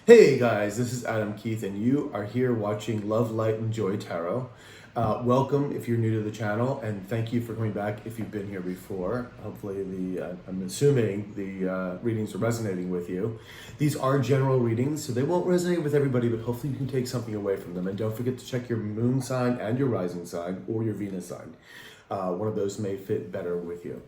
Hey guys, this is Adam Keith and you are here watching Love, Light and Joy Tarot. Welcome if you're new to the channel, and thank you for coming back if you've been here before. Hopefully I'm assuming the readings are resonating with you. These are general readings, so they won't resonate with everybody, but hopefully you can take something away from them. And don't forget to check your moon sign and your rising sign or your Venus sign. One of those may fit better with you.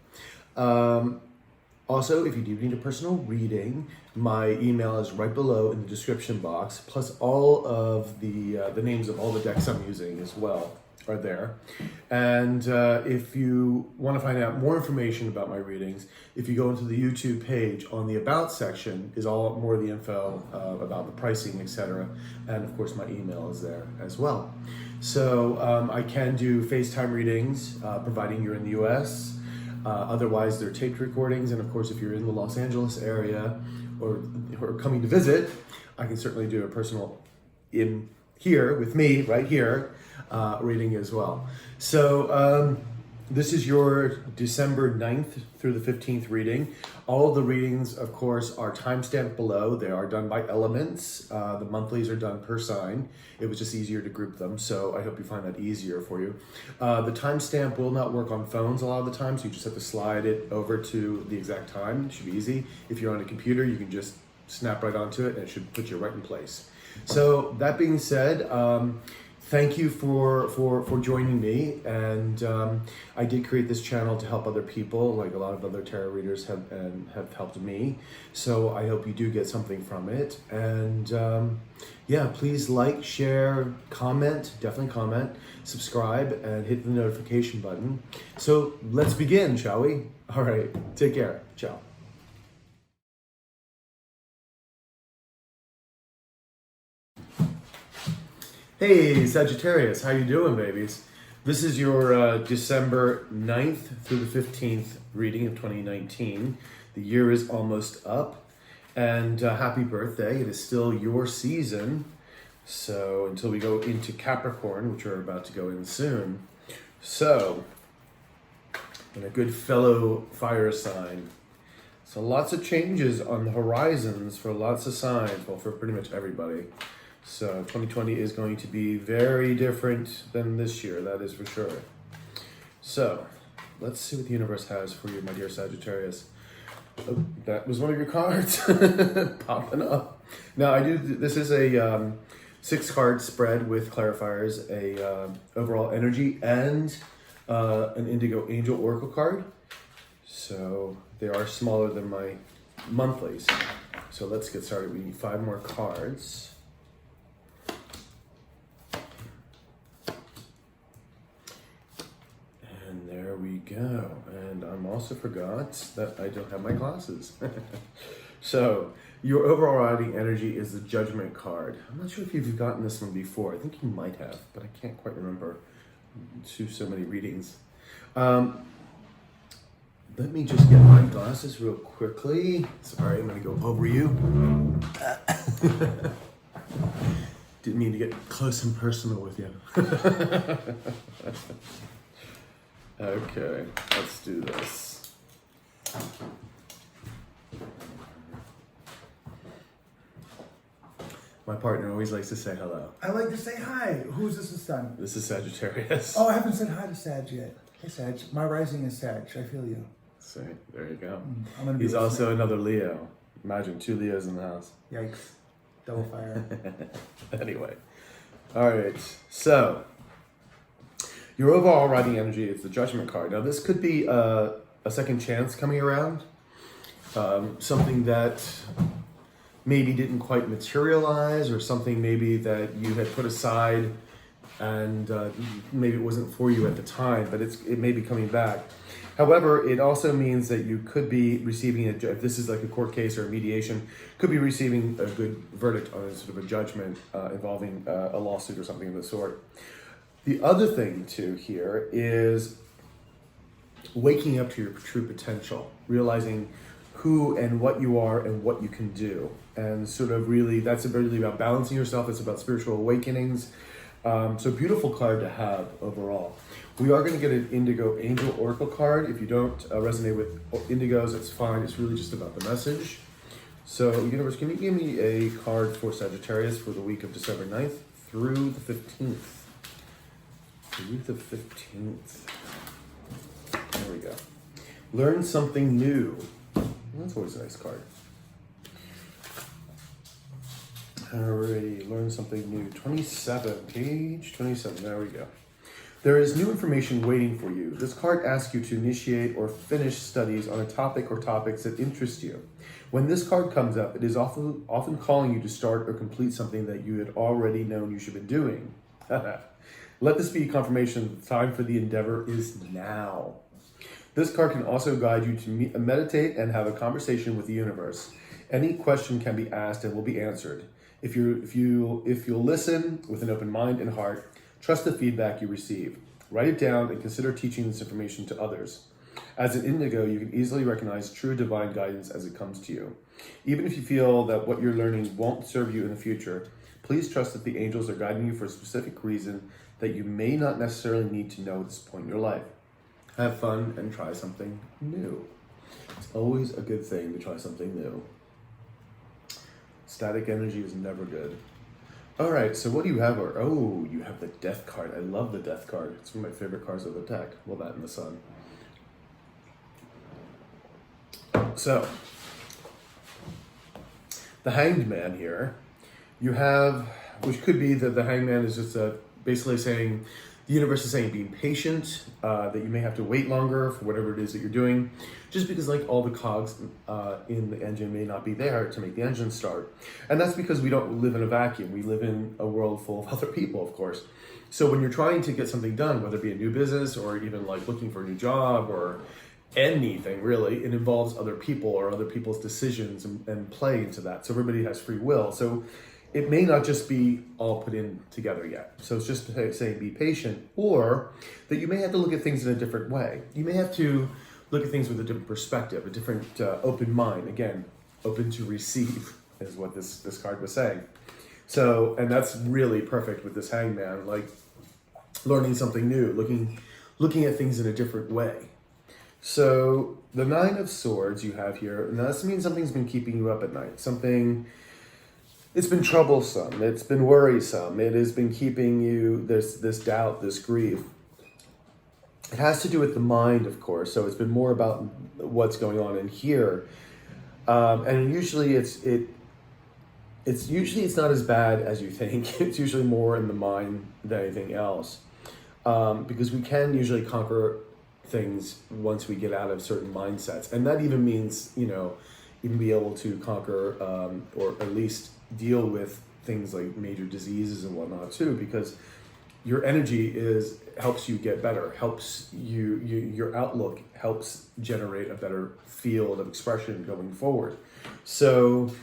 Also, if you do need a personal reading, my email is right below in the description box, plus all of the names of all the decks I'm using as well are there. And if you want to find out more information about my readings, if you go into the YouTube page, on the About section is all more of the info about the pricing, etc. And of course, my email is there as well. So I can do FaceTime readings, providing you're in the US. Otherwise, they're taped recordings, and of course, if you're in the Los Angeles area or coming to visit, I can certainly do a personal in here with me right here reading as well. So this is your December 9th through the 15th reading. All of the readings, of course, are timestamped below. They are done by elements. The monthlies are done per sign. It was just easier to group them, so I hope you find that easier for you. The timestamp will not work on phones a lot of the time, so you just have to slide it over to the exact time. It should be easy. If you're on a computer, you can just snap right onto it, and it should put you right in place. So that being said, thank you for joining me, and I did create this channel to help other people, like a lot of other tarot readers have helped me. So I hope you do get something from it, and yeah, please like, share, comment, definitely comment, subscribe, and hit the notification button. So let's begin, shall we? All right, take care. Ciao. Hey Sagittarius, how you doing, babies? This is your December 9th through the 15th reading of 2019. The year is almost up, and happy birthday. It is still your season, so until we go into Capricorn, which we're about to go in soon. So, and a good fellow fire sign. So lots of changes on the horizons for lots of signs, well, for pretty much everybody. So 2020 is going to be very different than this year, that is for sure. So let's see what the universe has for you, my dear Sagittarius. Oh, that was one of your cards popping up. Now this is a 6-card spread with clarifiers, a overall energy, and an Indigo Angel Oracle card. So they are smaller than my monthlies. So let's get started. We need 5 more cards. There we go. And I'm also forgot that I don't have my glasses. So your overriding energy is the Judgment card. I'm not sure if you've gotten this one before. I think you might have, but I can't quite remember. So many readings. Let me just get my glasses real quickly. Sorry, I'm gonna go over you. Didn't mean to get close and personal with you. Okay, let's do this. My partner always likes to say hello. I like to say hi. Who's this son? This is Sagittarius. Oh, I haven't said hi to Sag yet. Hey, Sag. My rising is Sag. I feel you. See, there you go. He's also another Leo. Imagine 2 Leos in the house. Yikes. Double fire. Anyway. All right, so your overall riding energy is the Judgment card. Now, this could be a second chance coming around. Something that maybe didn't quite materialize, or something maybe that you had put aside and maybe it wasn't for you at the time, but it may be coming back. However, it also means that you could be receiving, if this is like a court case or a mediation, could be receiving a good verdict on a sort of a judgment involving a lawsuit or something of the sort. The other thing too here is waking up to your true potential, realizing who and what you are and what you can do. And sort of really, that's really about balancing yourself. It's about spiritual awakenings. So beautiful card to have overall. We are going to get an Indigo Angel Oracle card. If you don't resonate with indigos, it's fine. It's really just about the message. So, universe, can you give me a card for Sagittarius for the week of December 9th through the 15th? Through the 15th. There we go. Learn something new. That's always a nice card. Alrighty, learn something new. 27, page 27, there we go. There is new information waiting for you. This card asks you to initiate or finish studies on a topic or topics that interest you. When this card comes up, it is often calling you to start or complete something that you had already known you should be doing. Let this be confirmation that the time for the endeavor is now. This card can also guide you to meditate and have a conversation with the universe. Any question can be asked and will be answered. If you'll listen with an open mind and heart, trust the feedback you receive. Write it down and consider teaching this information to others. As an Indigo, you can easily recognize true divine guidance as it comes to you. Even if you feel that what you're learning won't serve you in the future, please trust that the angels are guiding you for a specific reason that you may not necessarily need to know at this point in your life. Have fun and try something new. It's always a good thing to try something new. Static energy is never good. All right, so what do you have? Oh, you have the Death card. I love the Death card. It's one of my favorite cards of the deck. Well, that and the Sun. So, the Hanged Man here, you have, which could be that the Hanged Man is just basically saying, the universe is saying being patient, that you may have to wait longer for whatever it is that you're doing, just because like all the cogs in the engine may not be there to make the engine start. And that's because we don't live in a vacuum. We live in a world full of other people, of course. So when you're trying to get something done, whether it be a new business or even like looking for a new job or anything really, it involves other people or other people's decisions and play into that. So everybody has free will. So it may not just be all put in together yet. So it's just saying be patient, or that you may have to look at things in a different way. You may have to look at things with a different perspective, a different open mind. Again, open to receive is what this card was saying. So, and that's really perfect with this Hangman, like learning something new, looking at things in a different way. So the Nine of Swords you have here, and this means something's been keeping you up at night. It's been troublesome. It's been worrisome. It has been keeping you, there's this doubt, this grief. It has to do with the mind, of course. So it's been more about what's going on in here. And usually it's not as bad as you think. It's usually more in the mind than anything else. Because we can usually conquer things once we get out of certain mindsets. And that even means, even be able to conquer or at least deal with things like major diseases and whatnot too, because your energy helps you get better, helps your outlook helps generate a better field of expression going forward. So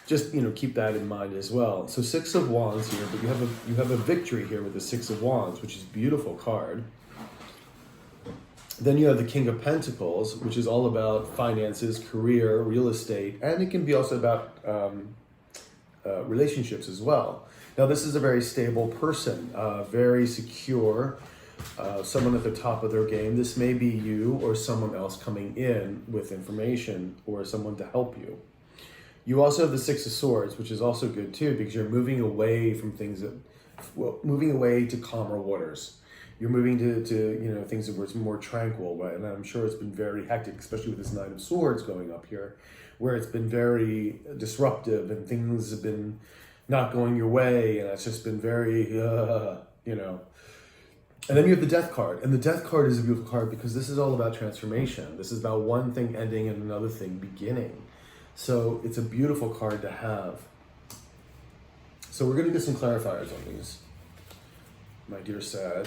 just keep that in mind as well. So Six of Wands here, but you have a victory here with the Six of Wands, which is a beautiful card. Then you have the King of Pentacles, which is all about finances, career, real estate, and it can be also about relationships as well. Now, this is a very stable person, very secure, someone at the top of their game. This may be you or someone else coming in with information or someone to help you. You also have the Six of Swords, which is also good too, because you're moving away from moving away to calmer waters. You're moving to things that were more tranquil, right? And I'm sure it's been very hectic, especially with this Nine of Swords going up here, where it's been very disruptive and things have been not going your way, and it's just been very, And then you have the Death card, and the Death card is a beautiful card because this is all about transformation. This is about one thing ending and another thing beginning. So it's a beautiful card to have. So we're going to get some clarifiers on these, my dear Sag.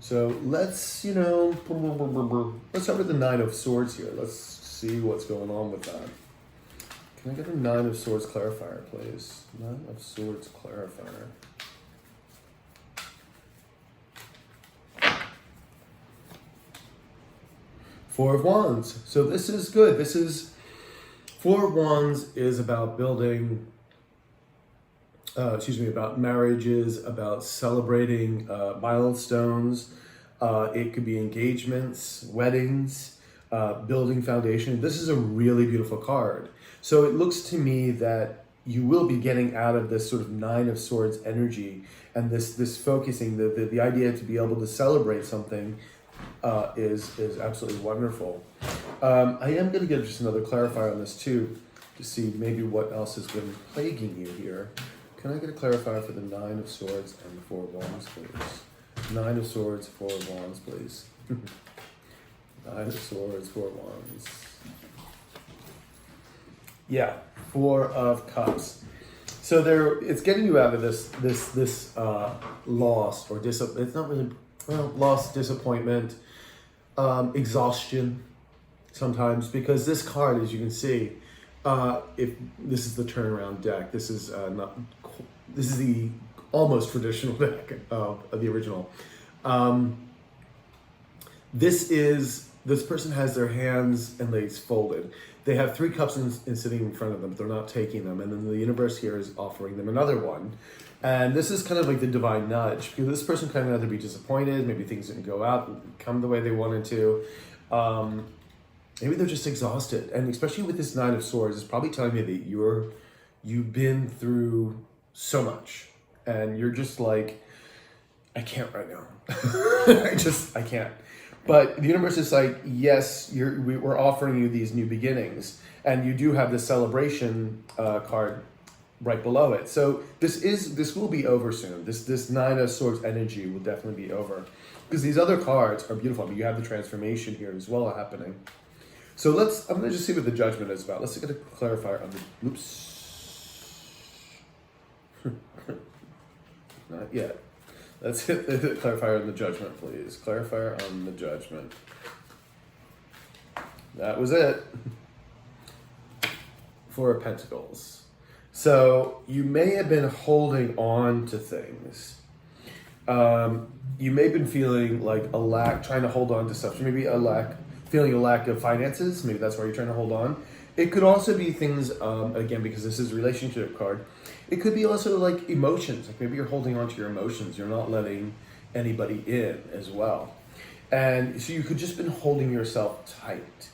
So let's start with the Nine of Swords here. Let's see what's going on with that. Can I get a Nine of Swords clarifier, please? Nine of Swords clarifier. Four of Wands. So this is good. Four of Wands is about building, about marriages, about celebrating milestones. It could be engagements, weddings. building foundation. This is a really beautiful card. So it looks to me that you will be getting out of this sort of Nine of Swords energy and this focusing, the idea to be able to celebrate something is absolutely wonderful. I am going to get just another clarifier on this too, to see maybe what else has been plaguing you here. Can I get a clarifier for the Nine of Swords and the Four of Wands, please? Nine of Swords, Four of Wands, please. Nine of Swords, Four of Wands. Yeah, Four of Cups. So it's getting you out of this loss or it's not really loss, disappointment, exhaustion sometimes, because this card, as you can see, if this is the turnaround deck, this is the almost traditional deck of the original. This person has their hands and legs folded. They have three cups sitting in front of them, but they're not taking them. And then the universe here is offering them another one. And this is kind of like the divine nudge, because this person kind of either be disappointed, maybe things didn't go out, come the way they wanted to. Maybe they're just exhausted. And especially with this Nine of Swords, it's probably telling me that you've been through so much. And you're just like, I can't right now. I can't. But the universe is like, yes, we're offering you these new beginnings. And you do have the celebration card right below it. So this will be over soon. This Nine of Swords energy will definitely be over. Because these other cards are beautiful. I mean, you have the transformation here as well happening. So I'm going to just see what the Judgment is about. Let's get a clarifier on the, oops. Not yet. Let's hit the clarifier on the Judgment, please. Clarifier on the Judgment. That was it. Four of Pentacles. So you may have been holding on to things. You may have been feeling like a lack, trying to hold on to stuff. Maybe feeling a lack of finances. Maybe that's why you're trying to hold on. It could also be things, again, because this is a relationship card. It could be also like emotions. Like maybe you're holding on to your emotions. You're not letting anybody in as well. And so you could just been holding yourself tight.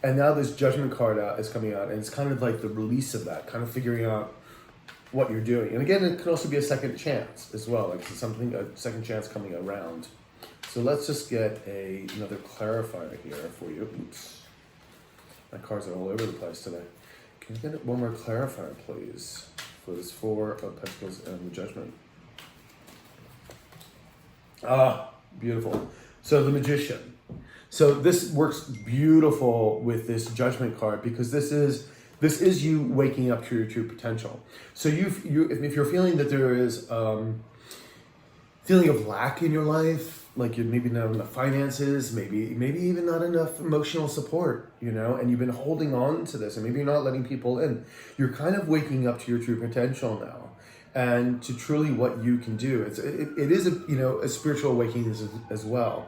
And now this Judgment card is coming out, and it's kind of like the release of that, kind of figuring out what you're doing. And again, it could also be a second chance as well, like a second chance coming around. So let's just get another clarifier here for you. Oops. My cards are all over the place today. Can you get one more clarifier, please, for this Four of Pentacles and the Judgment? Ah, beautiful. So the Magician. So this works beautiful with this Judgment card, because this is you waking up to your true potential. So if you're feeling that there is feeling of lack in your life, like you're maybe not enough finances, maybe even not enough emotional support, and you've been holding on to this, and maybe you're not letting people in. You're kind of waking up to your true potential now, and to truly what you can do. It is a spiritual awakening as well.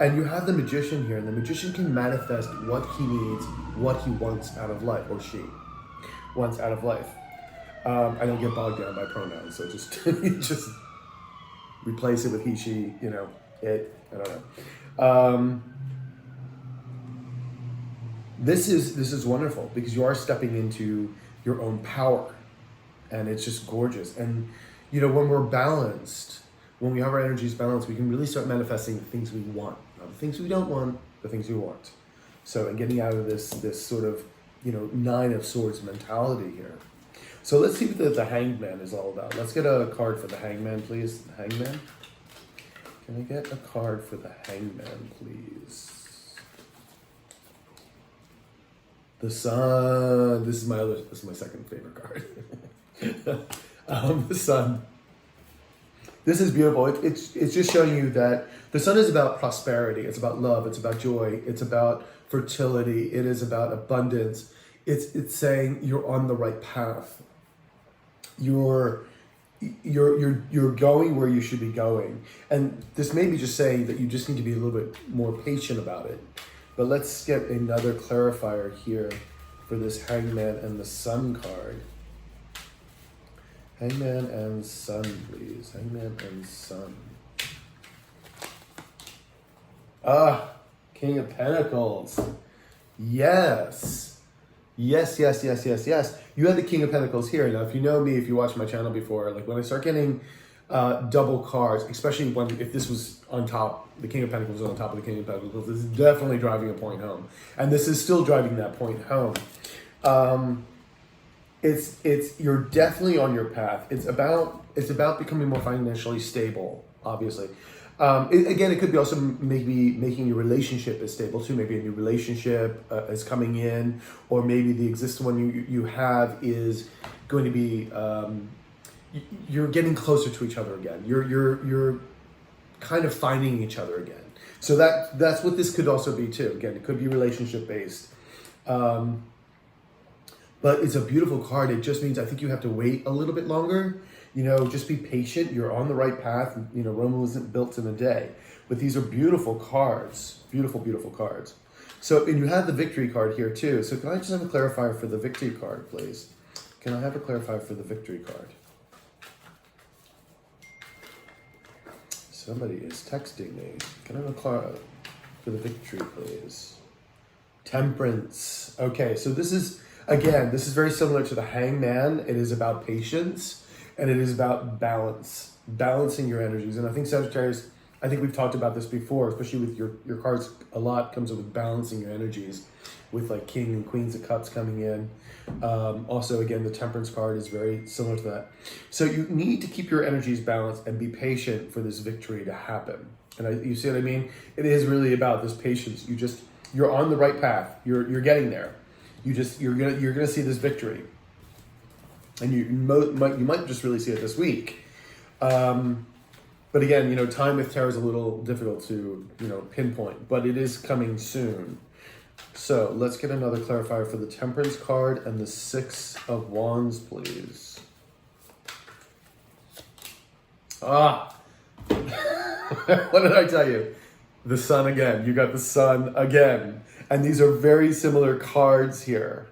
And you have the Magician here, and the Magician can manifest what he needs, what he wants out of life, or she wants out of life. I don't get bogged down by pronouns, so just replace it with he, she, it, I don't know. This is wonderful, because you are stepping into your own power, and it's just gorgeous. And when we're balanced, when we have our energies balanced, we can really start manifesting the things we want, not the things we don't want, the things we want. So, and getting out of this sort of Nine of Swords mentality here. So let's see what the Hanged Man is all about. Let's get a card for the Hanged Man, please. The Hanged Man. Can I get a card for the Hanged Man, please? The Sun. This is my second favorite card. The Sun. This is beautiful. It's just showing you that the Sun is about prosperity. It's about love. It's about joy. It's about fertility. It is about abundance. It's saying you're on the right path. You're going where you should be going. And this may be just saying that you just need to be a little bit more patient about it. But let's get another clarifier here for this Hangman and the Sun card. Hangman and Sun, please. Hangman and Sun. King of Pentacles. Yes. Yes, yes, yes, yes, yes. You had the King of Pentacles here. Now, if you know me, if you watched my channel before, like when I start getting double cards, especially if this was on top, the King of Pentacles was on top of the King of Pentacles, this is definitely driving a point home. And this is still driving that point home. You're definitely on your path. It's about becoming more financially stable, obviously. Again, it could be also maybe making your relationship as stable too. Maybe a new relationship is coming in, or maybe the existing one you have is going to be, you're getting closer to each other again. You're kind of finding each other again. So that's what this could also be too. Again, it could be relationship based. But it's a beautiful card. It just means I think you have to wait a little bit longer. Just be patient. You're on the right path. Rome wasn't built in a day. But these are beautiful cards. Beautiful, beautiful cards. So, and you have the victory card here too. So can I just have a clarifier for the victory card, please? Can I have a clarifier for the victory card? Somebody is texting me. Can I have a clarifier for the victory, please? Temperance. Okay, so this is very similar to the Hangman. It is about patience. And it is about balancing your energies. And I think Sagittarius, I think we've talked about this before, especially with your cards, a lot comes up with balancing your energies with like King and Queens of Cups coming in. Also, again, the Temperance card is very similar to that. So you need to keep your energies balanced and be patient for this victory to happen. And you see what I mean? It is really about this patience. You're on the right path. You're getting there. You're gonna see this victory. And you might just really see it this week. But again, time with tarot is a little difficult to, pinpoint, but it is coming soon. So let's get another clarifier for the Temperance card and the Six of Wands, please. What did I tell you? The Sun again. You got the Sun again. And these are very similar cards here.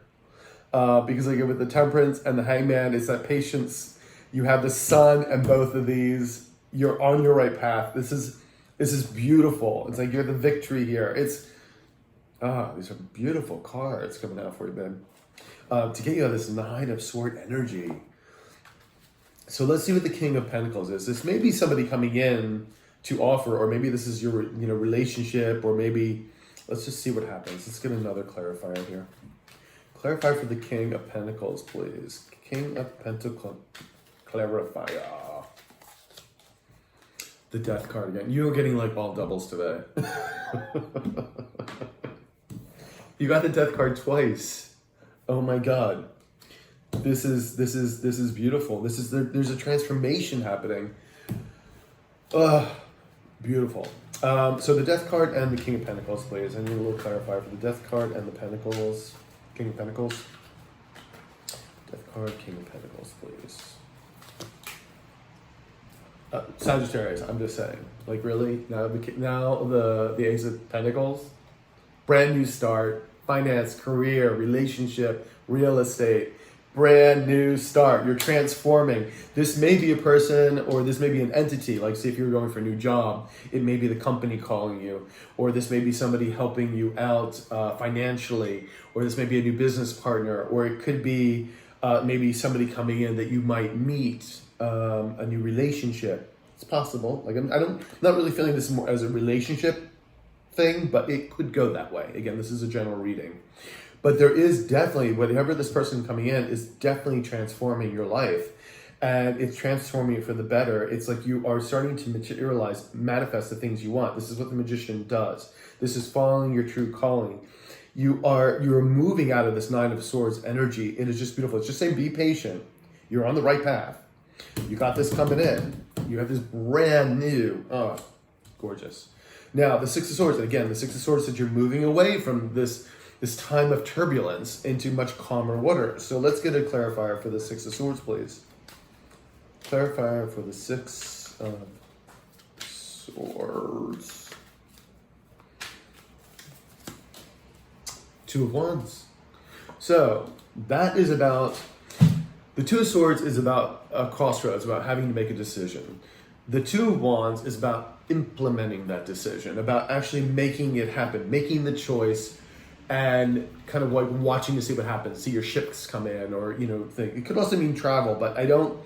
Because like with the Temperance and the Hangman, it's that patience. You have the Sun and both of these. You're on your right path. This is beautiful. It's like you're the victory here. These are beautiful cards coming out for you, Ben. To get you out of this Nine of Sword energy. So let's see what the King of Pentacles is. This may be somebody coming in to offer, or maybe this is your relationship, or maybe let's just see what happens. Let's get another clarifier here. Clarify for the King of Pentacles, please. King of Pentacles, clarifier. The Death card again. You're getting like all doubles today. You got the Death card twice. Oh my God. This is beautiful. There's a transformation happening. Beautiful. So the Death card and the King of Pentacles, please. I need a little clarifier for the Death card and the Pentacles. King of Pentacles. Death card, King of Pentacles, please. Sagittarius, I'm just saying. Like really? Now the Ace of Pentacles. Brand new start. Finance, career, relationship, real estate. Brand new start. You're transforming. This may be a person, or this may be an entity. Like say if you're going for a new job, it may be the company calling you, or this may be somebody helping you out financially, or this may be a new business partner, or it could be maybe somebody coming in that you might meet, a new relationship. It's possible. Like I'm not really feeling this more as a relationship thing, but it could go that way. Again, this is a general reading. But there is definitely, whatever this person coming in is definitely transforming your life. And it's transforming it for the better. It's like you are starting to manifest the things you want. This is what the Magician does. This is following your true calling. You're moving out of this Nine of Swords energy. It is just beautiful. It's just saying be patient. You're on the right path. You got this coming in. You have this brand new, gorgeous. Now, the Six of Swords, and again, the Six of Swords said you're moving away from this time of turbulence into much calmer water. So let's get a clarifier for the Six of Swords, please. Clarifier for the Six of Swords. Two of Wands. So that is about, the Two of Swords is about a crossroads, about having to make a decision. The Two of Wands is about implementing that decision, about actually making it happen, making the choice, and kind of like watching to see what happens, see your ships come in, or, you know, it could also mean travel, but I don't,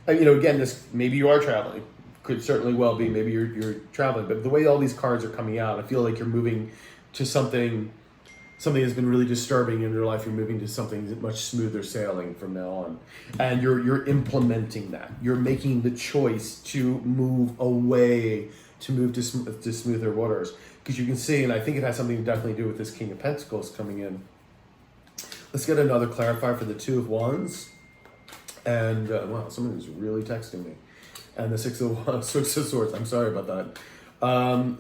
you know, again, this, maybe you are traveling, could certainly well be, maybe you're traveling, but the way all these cards are coming out, I feel like you're moving to something that's been really disturbing in your life. You're moving to something much smoother sailing from now on, and you're implementing that. You're making the choice to move away, to move to smoother waters, because you can see, and I think it has something to definitely do with this King of Pentacles coming in. Let's get another clarifier for the Two of Wands, and wow, someone is really texting me, and the Six of Swords. I'm sorry about that.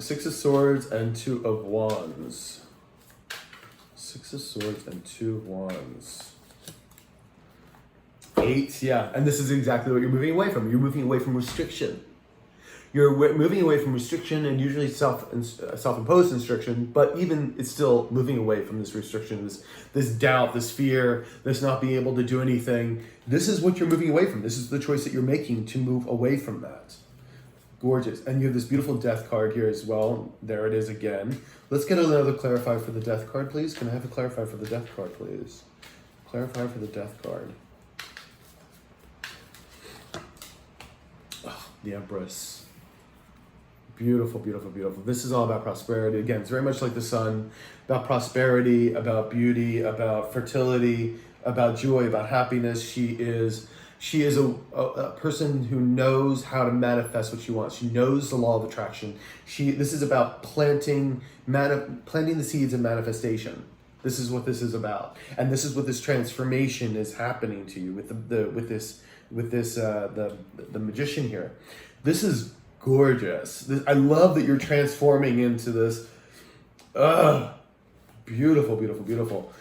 Six of Swords and Two of Wands. Six of Swords and Two of Wands. Eight, yeah. And this is exactly what you're moving away from. You're moving away from restriction. You're moving away from restriction, and usually self-imposed restriction, but even it's still moving away from this restriction, this doubt, this fear, this not being able to do anything. This is what you're moving away from. This is the choice that you're making to move away from that. Gorgeous. And you have this beautiful Death card here as well. There it is again. Let's get another clarifier for the Death card, please. Can I have a clarifier for the Death card, please? Clarifier for the Death card. Oh, the Empress. Beautiful, beautiful, beautiful. This is all about prosperity. Again, it's very much like the Sun, about prosperity, about beauty, about fertility, about joy, about happiness. She is a person who knows how to manifest what she wants. She knows the law of attraction. This is about planting the seeds of manifestation. This is what this is about, and this is what this transformation is happening to you with the Magician here. This is gorgeous. I love that you're transforming into this. Beautiful, beautiful, beautiful.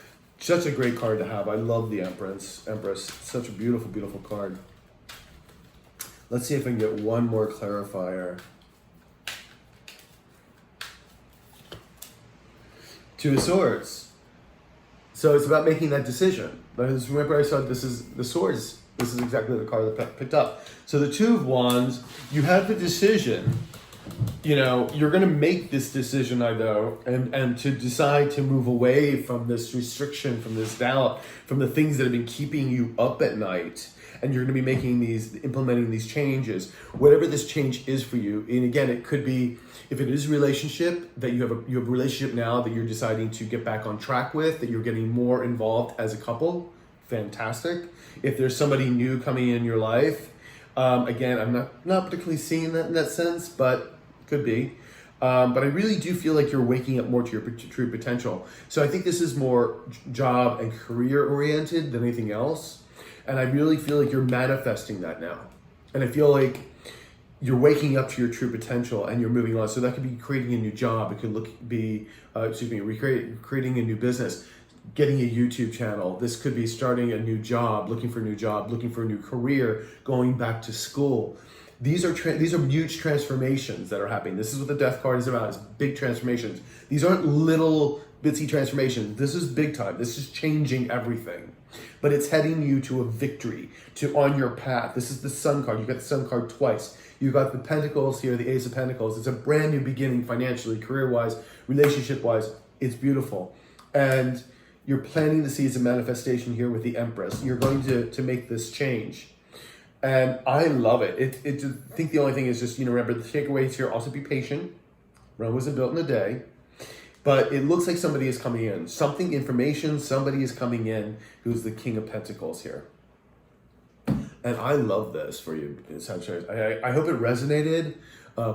Such a great card to have. I love the Empress. Such a beautiful, beautiful card. Let's see if I can get one more clarifier. Two of Swords. So it's about making that decision. But remember I said this is the Swords. This is exactly the card that I picked up. So the Two of Wands, you have the decision. You know, you're going to make this decision, I know, and to decide to move away from this restriction, from this doubt, from the things that have been keeping you up at night. And you're going to be implementing these changes, whatever this change is for you. And again, it could be, if it is a relationship, that you have a relationship now that you're deciding to get back on track with, that you're getting more involved as a couple. Fantastic. If there's somebody new coming in your life, again, I'm not particularly seeing that in that sense, but could be. But I really do feel like you're waking up more to your true potential. So I think this is more job and career oriented than anything else. And I really feel like you're manifesting that now. And I feel like you're waking up to your true potential and you're moving on. So that could be creating a new job. It could be creating a new business, getting a YouTube channel. This could be starting a new job, looking for a new career, going back to school. These are huge transformations that are happening. This is what the Death card is about, is big transformations. These aren't little bitsy transformations. This is big time. This is changing everything. But it's heading you to a victory, on your path. This is the Sun card. You've got the Sun card twice. You've got the Pentacles here, the Ace of Pentacles. It's a brand new beginning financially, career-wise, relationship-wise. It's beautiful. And you're planting the seeds of manifestation here with the Empress. You're going to make this change. And I love it. I think the only thing is just, remember the takeaways here. Also be patient. Rome wasn't built in a day. But it looks like somebody is coming in. Somebody is coming in who's the King of Pentacles here. And I love this for you, Sagittarius. I hope it resonated.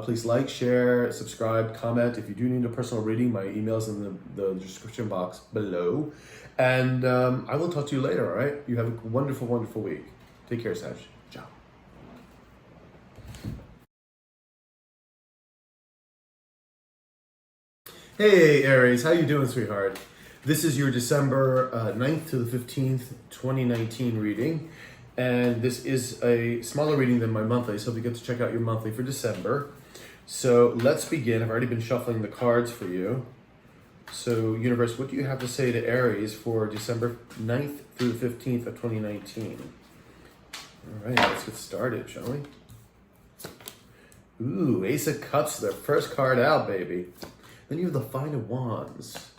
Please like, share, subscribe, comment. If you do need a personal reading, my email's in the description box below. And I will talk to you later, all right? You have a wonderful, wonderful week. Take care, Sag. Ciao. Hey, Aries. How you doing, sweetheart? This is your December 9th to the 15th, 2019 reading. And this is a smaller reading than my monthly, so we get to check out your monthly for December. So let's begin. I've already been shuffling the cards for you. So, universe, what do you have to say to Aries for December 9th through the 15th of 2019? All right, let's get started, shall we? Ooh, Ace of Cups, their first card out, baby. Then you have the Five of Wands.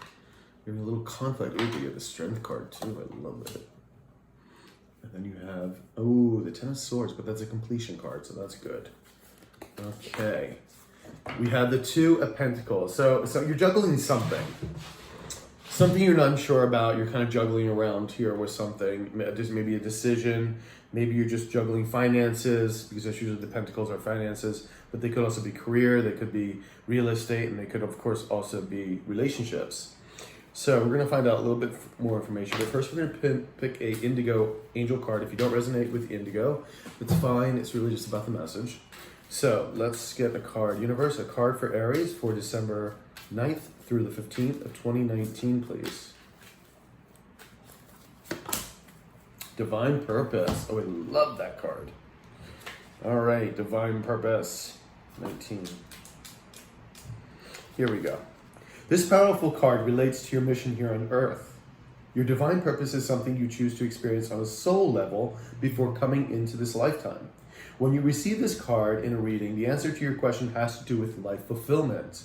You're in a little conflict. Ooh, you have the Strength card too. I love it. And then you have, oh, the Ten of Swords, but that's a completion card, so that's good. Okay. We have the Two of Pentacles. So you're juggling something. Something you're not sure about. You're kind of juggling around here with something. Just maybe a decision. Maybe you're just juggling finances, because that's usually the Pentacles are finances. But they could also be career. They could be real estate. And they could, of course, also be relationships. So we're going to find out a little bit more information. But first, we're going to pick a Indigo angel card. If you don't resonate with Indigo, it's fine. It's really just about the message. So let's get a card. Universe, a card for Aries for December 9th through the 15th of 2019, please. Divine Purpose. Oh, I love that card. All right, Divine Purpose 19. Here we go. This powerful card relates to your mission here on Earth. Your divine purpose is something you choose to experience on a soul level before coming into this lifetime. When you receive this card in a reading, the answer to your question has to do with life fulfillment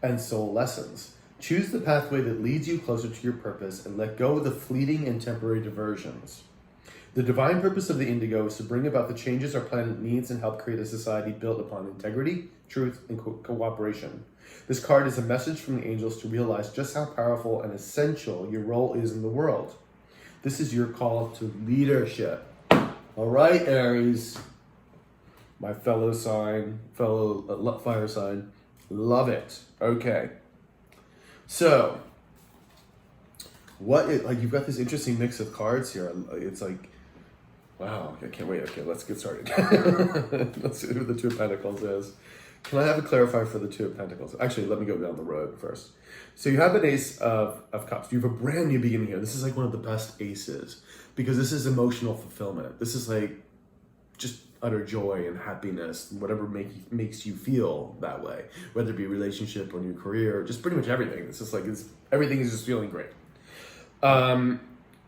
and soul lessons. Choose the pathway that leads you closer to your purpose and let go of the fleeting and temporary diversions. The divine purpose of the Indigo is to bring about the changes our planet needs and help create a society built upon integrity, truth, and cooperation. This card is a message from the angels to realize just how powerful and essential your role is in the world. This is your call to leadership. All right, Aries, my fellow fire sign, love it. Okay, so you've got this interesting mix of cards here. It's like, wow, I can't wait. Okay, let's get started. Let's see who the Two of Pentacles is. Can I have a clarifier for the Two of Pentacles? Actually, let me go down the road first. So you have an Ace of Cups. You have a brand new beginning here. This is like one of the best aces because this is emotional fulfillment. This is like just utter joy and happiness, whatever makes you feel that way, whether it be a relationship or your career, just pretty much everything. It's just like everything is just feeling great. And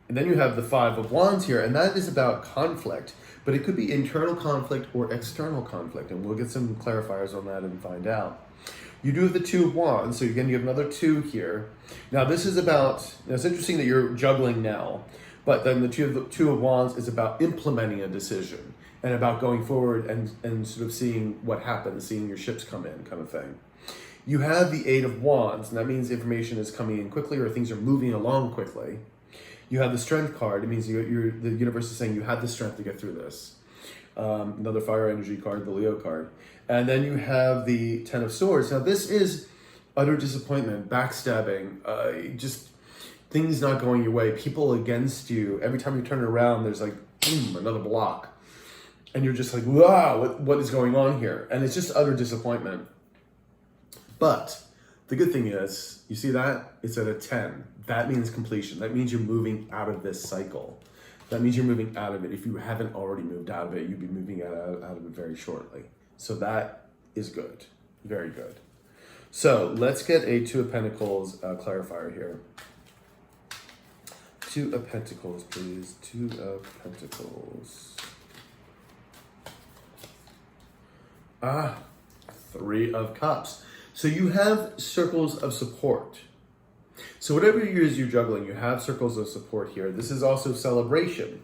then you have the Five of Wands here, and that is about conflict, but it could be internal conflict or external conflict, and we'll get some clarifiers on that and find out. You do have the Two of Wands, so again, you have another two here. Now, this is about, it's interesting that you're juggling now, but then the Two of Wands is about implementing a decision and about going forward and sort of seeing what happens, seeing your ships come in kind of thing. You have the Eight of Wands, and that means information is coming in quickly or things are moving along quickly. You have the Strength card. It means the universe is saying you have the strength to get through this. Another fire energy card, the Leo card. And then you have the Ten of Swords. Now this is utter disappointment, backstabbing, just things not going your way, people against you. Every time you turn it around, there's like, boom, another block. And you're just like, wow, what is going on here? And it's just utter disappointment. But the good thing is, you see that? It's at a 10. That means completion. That means you're moving out of this cycle. That means you're moving out of it. If you haven't already moved out of it, you'll be moving out of it very shortly. So that is good. Very good. So let's get a Two of Pentacles clarifier here. Two of Pentacles, please. Two of Pentacles. Three of Cups. So you have circles of support. So whatever it is you're juggling, you have circles of support here. This is also celebration.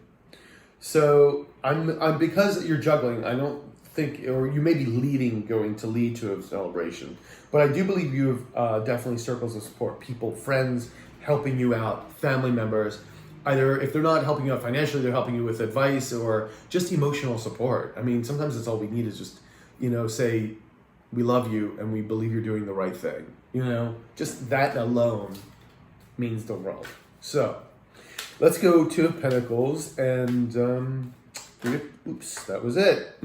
So I'm because you're juggling, I don't think, or you may be going to lead to a celebration. But I do believe you have definitely circles of support, people, friends, helping you out, family members. Either if they're not helping you out financially, they're helping you with advice or just emotional support. I mean, sometimes that's all we need is just, say, we love you and we believe you're doing the right thing. Just that alone means the world. So let's go Two of Pentacles and oops, that was it.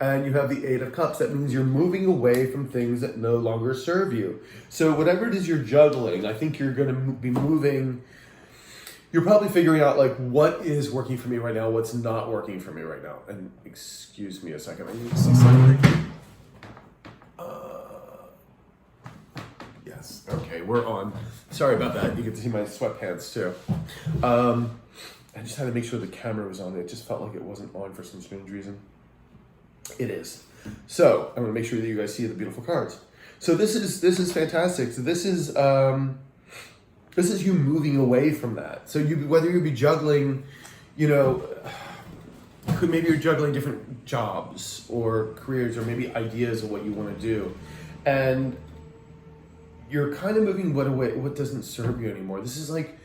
And you have the Eight of Cups. That means you're moving away from things that no longer serve you. So whatever it is you're juggling, I think you're going to be moving. You're probably figuring out like what is working for me right now, what's not working for me right now. And excuse me a second, I need to see something. Yes, okay, we're on. Sorry about that. You get to see my sweatpants too. I just had to make sure the camera was on. It just felt like it wasn't on for some strange reason. It is. So I'm going to make sure that you guys see the beautiful cards. So this is fantastic. So this is you moving away from that. So whether you be juggling, maybe you're juggling different jobs or careers or maybe ideas of what you want to do, and you're kind of moving what doesn't serve you anymore. This is like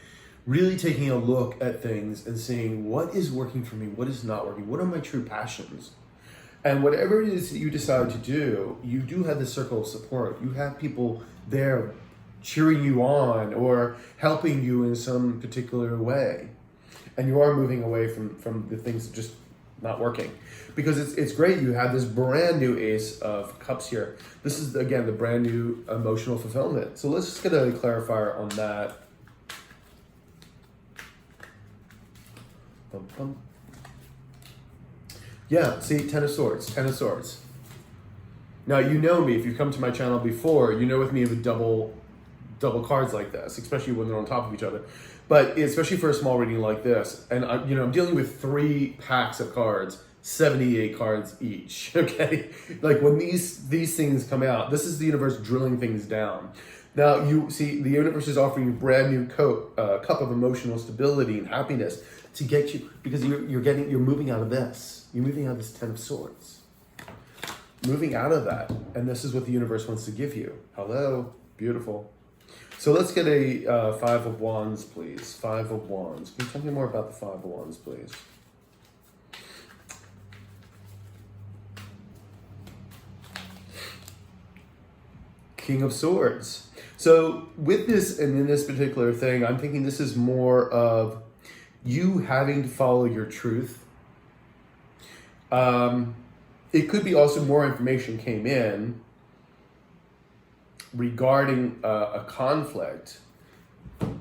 really taking a look at things and seeing what is working for me, what is not working, what are my true passions. And whatever it is that you decide to do, you do have this circle of support. You have people there cheering you on or helping you in some particular way. And you are moving away from the things that just not working. Because it's great, you have this brand new Ace of Cups here. This is, again, the brand new emotional fulfillment. So let's just get a clarifier on that. Bum, bum. Yeah, see, Ten of Swords, Ten of Swords. Now, you know me, if you've come to my channel before, you know with me with double cards like this, especially when they're on top of each other. But especially for a small reading like this, and I'm dealing with 3 packs of cards, 78 cards each, okay? Like when these things come out, this is the universe drilling things down. Now, you see, the universe is offering you a brand new cup of emotional stability and happiness to get you, because you're moving out of this. You're moving out of this Ten of Swords. Moving out of that. And this is what the universe wants to give you. Hello. Beautiful. So let's get a 5 of Wands, please. 5 of Wands. Can you tell me more about the 5 of Wands, please? King of Swords. So with this, and in this particular thing, I'm thinking this is more of you having to follow your truth. It could be also more information came in regarding a conflict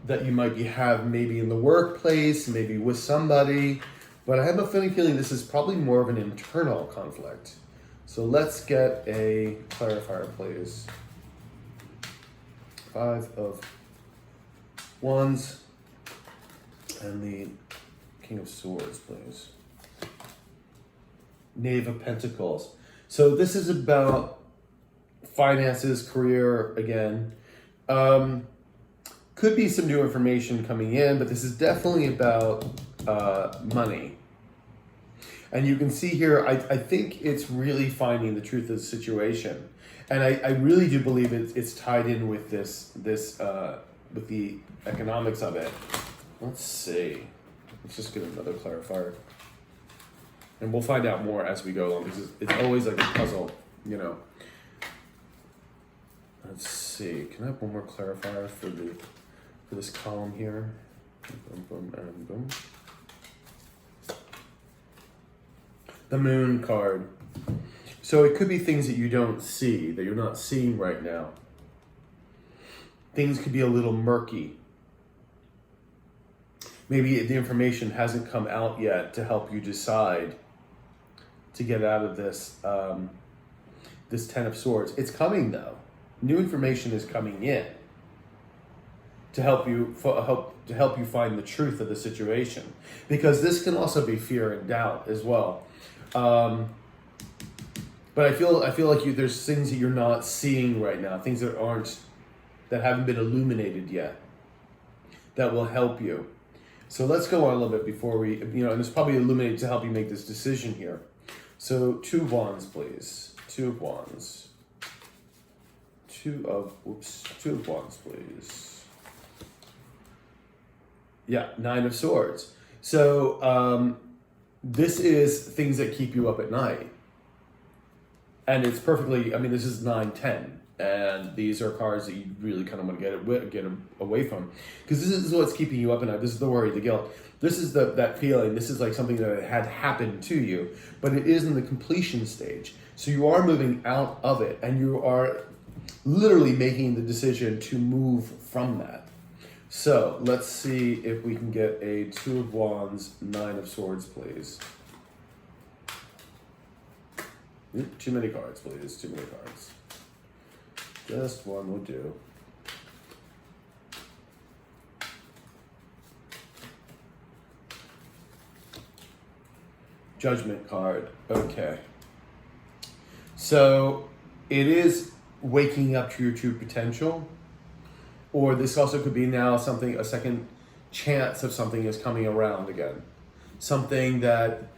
that you might have maybe in the workplace, maybe with somebody, but I have a feeling this is probably more of an internal conflict. So let's get a clarifier, please. 5 of Wands and the King of Swords, please. Knave of Pentacles. So this is about finances, career, again. Could be some new information coming in, but this is definitely about money. And you can see here, I think it's really finding the truth of the situation. And I really do believe it's tied in with this with the economics of it. Let's see. Let's just get another clarifier. And we'll find out more as we go along, because it's always like a puzzle, Let's see. Can I have one more clarifier for this column here? Boom, boom, and boom. The Moon card. So it could be things that you don't see, that you're not seeing right now. Things could be a little murky. Maybe the information hasn't come out yet to help you decide to get out of this this Ten of Swords. It's coming though. New information is coming in to help you find the truth of the situation, because this can also be fear and doubt as well. But I feel like there's things that you're not seeing right now, things that haven't been illuminated yet, that will help you. So let's go on a little bit before we, and it's probably illuminated to help you make this decision here. So 2 of Wands, please. 2 of Wands. 2 of Wands, please. Yeah, 9 of Swords. So this is things that keep you up at night. And it's perfectly, this is 9-10. And these are cards that you really kind of want to get away from. Because this is what's keeping you up at night. This is the worry, the guilt. This is that feeling. This is like something that had happened to you. But it is in the completion stage. So you are moving out of it. And you are literally making the decision to move from that. So let's see if we can get a 2 of Wands, 9 of Swords, please. Too many cards, please. Too many cards. Just one will do. Judgment card. Okay. So it is waking up to your true potential, or this also could be now something, a second chance of something is coming around again. Something that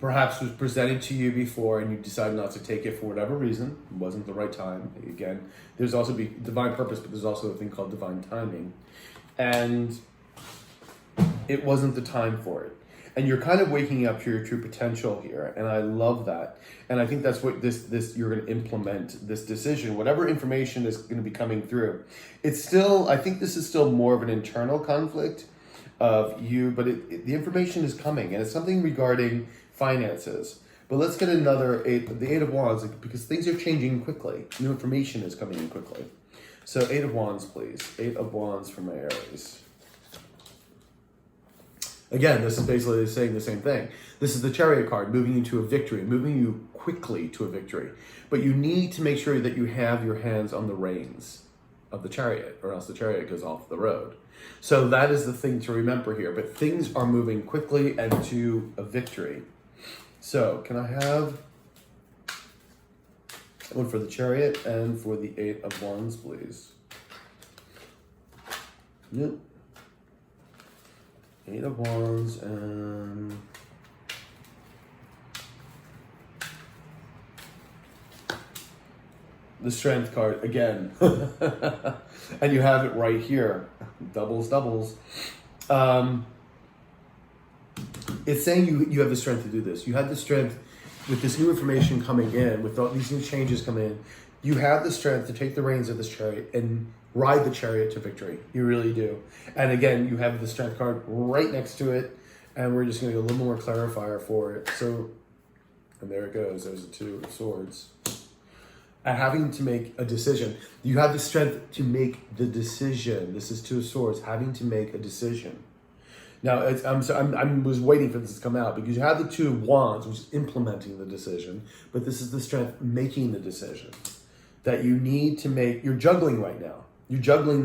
perhaps was presented to you before and you decided not to take it for whatever reason. It wasn't the right time. Again, there's also divine purpose, but there's also a thing called divine timing. And it wasn't the time for it. And you're kind of waking up to your true potential here. And I love that. And I think that's what this you're going to implement this decision, whatever information is going to be coming through. It's still, I think this is still more of an internal conflict of you, but the information is coming, and it's something regarding finances. But let's get another the Eight of Wands, because things are changing quickly. New information is coming in quickly. So Eight of Wands, please. Eight of Wands for my Aries. Again, this is basically saying the same thing. This is the Chariot card, moving you to a victory, moving you quickly to a victory. But you need to make sure that you have your hands on the reins of the Chariot, or else the Chariot goes off the road. So that is the thing to remember here. But things are moving quickly and to a victory. So can I have one for the Chariot and for the Eight of Wands, please? Yep. Eight of Wands and the Strength card again. And you have it right here. Doubles, doubles. It's saying you have the strength to do this. You have the strength with this new information coming in, with all these new changes coming in. You have the strength to take the reins of this Chariot and ride the Chariot to victory. You really do. And again, you have the Strength card right next to it, and we're just going to get a little more clarifier for it. So, and there it goes. There's the Two of Swords. And having to make a decision. You have the strength to make the decision. This is Two of Swords, having to make a decision. Now, I was waiting for this to come out, because you have the Two of Wands, which is implementing the decision, but this is the strength making the decision that you need to make. You're juggling right now. You're juggling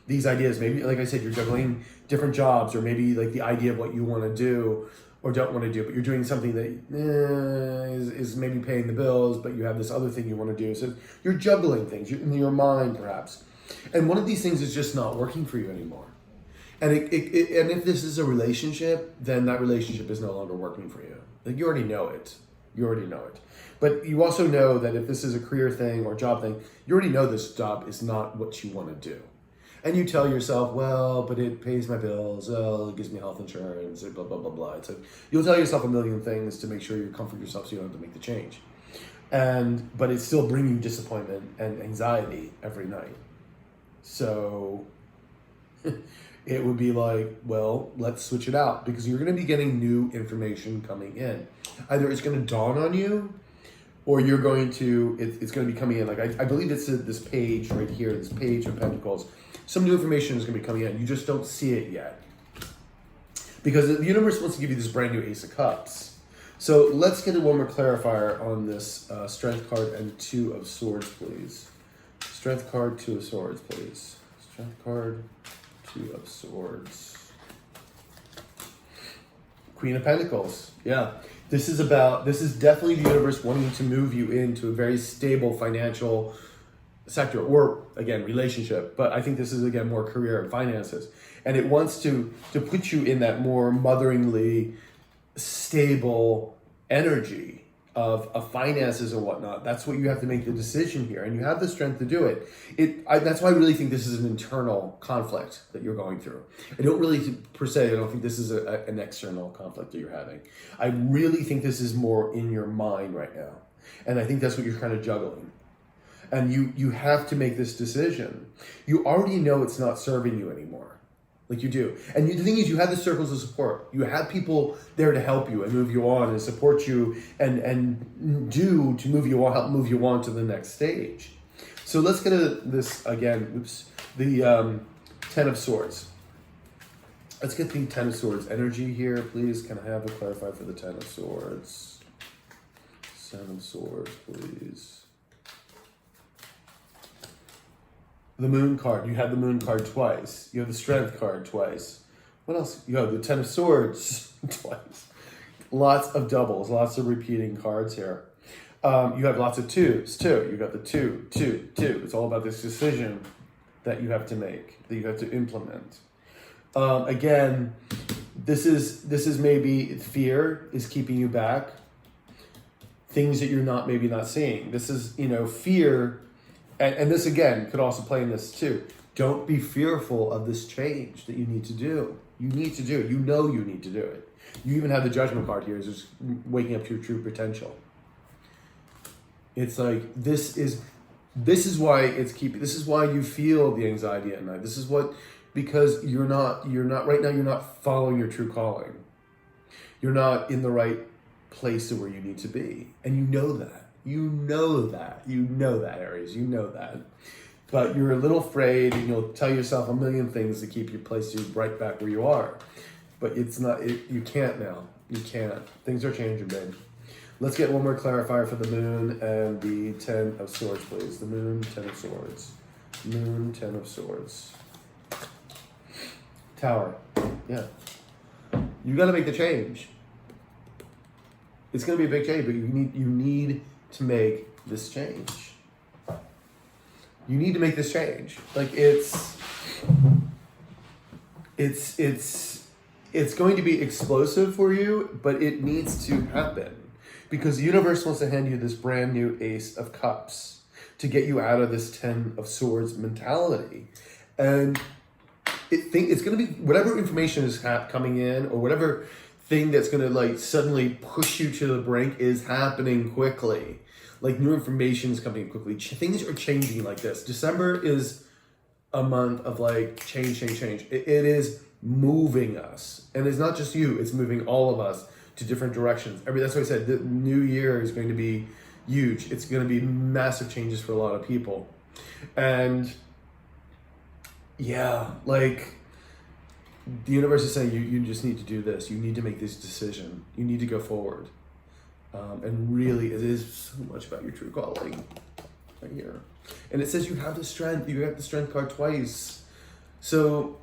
these ideas. Maybe, like I said, you're juggling different jobs, or maybe like the idea of what you want to do or don't want to do, but you're doing something that is maybe paying the bills, but you have this other thing you want to do. So you're juggling things in your mind, perhaps. And one of these things is just not working for you anymore. And and if this is a relationship, then that relationship is no longer working for you. Like, you already know it. You already know it. But you also know that if this is a career thing or job thing, you already know this job is not what you want to do. And you tell yourself, well, but it pays my bills, well, it gives me health insurance, blah, blah, blah, blah. It's like, you'll tell yourself a million things to make sure you comfort yourself so you don't have to make the change. But it's still bringing you disappointment and anxiety every night. So it would be like, well, let's switch it out, because you're going to be getting new information coming in. Either it's going to dawn on you, or you're going to, it's going to be coming in. Like, I believe it's this page right here, this Page of Pentacles. Some new information is going to be coming in. You just don't see it yet, because the universe wants to give you this brand new Ace of Cups. So let's get one more clarifier on this Strength card and Two of Swords, please. Strength card, Two of Swords, please. Strength card, Two of Swords. Queen of Pentacles. Yeah. This is definitely the universe wanting to move you into a very stable financial sector, or again, relationship. But I think this is, again, more career and finances. And it wants to put you in that more motheringly stable energy of finances and whatnot. That's what you have to make the decision here, and you have the strength to do it. That's why I really think this is an internal conflict that you're going through. I don't really, per se, I don't think this is an external conflict that you're having. I really think this is more in your mind right now, and I think that's what you're kind of juggling. And you have to make this decision. You already know it's not serving you anymore. Like, you do. And the thing is, you have the circles of support. You have people there to help you and move you on and support you and do to move you on, help move you on to the next stage. So let's get this again. Oops. The Ten of Swords. Let's get the Ten of Swords energy here, please. Can I have a clarify for the Ten of Swords? Ten of Swords, please. The Moon card. You have the Moon card twice. You have the Strength card twice. What else? You have the Ten of Swords twice. Lots of doubles, lots of repeating cards here. You have lots of twos too. You got the two, two, two. It's all about this decision that you have to make, that you have to implement. Again, this is maybe fear is keeping you back. Things that you're maybe not seeing. This is, fear, and this again could also play in this too. Don't be fearful of this change that you need to do. You need to do it. You know you need to do it. You even have the Judgment card here, is just waking up to your true potential. It's like this is why this is why you feel the anxiety at night. This is because you're not right now, you're not following your true calling. You're not in the right place where you need to be. And you know that. You know that, Aries, you know that. But you're a little afraid, and you'll tell yourself a million things to keep you place you right back where you are. But you can't now. You can't. Things are changing, babe. Let's get one more clarifier for the moon and the 10 of swords, please. The moon, 10 of swords. Moon, 10 of swords. Tower. Yeah. You got to make the change. It's going to be a big change, but you need to make this change. You need to make this change. Like it's going to be explosive for you, but it needs to happen because the universe wants to hand you this brand new Ace of Cups to get you out of this 10 of Swords mentality. And it's going to be whatever information is coming in, or whatever thing that's going to suddenly push you to the brink is happening quickly. Like new information is coming quickly. Things are changing like this. December is a month of change. It is moving us. And it's not just you, it's moving all of us to different directions. That's why I said the new year is going to be huge. It's going to be massive changes for a lot of people. And yeah, the universe is saying you just need to do this. You need to make this decision. You need to go forward. And really, it is so much about your true calling right here. And it says you have the strength. You have the strength card twice. So,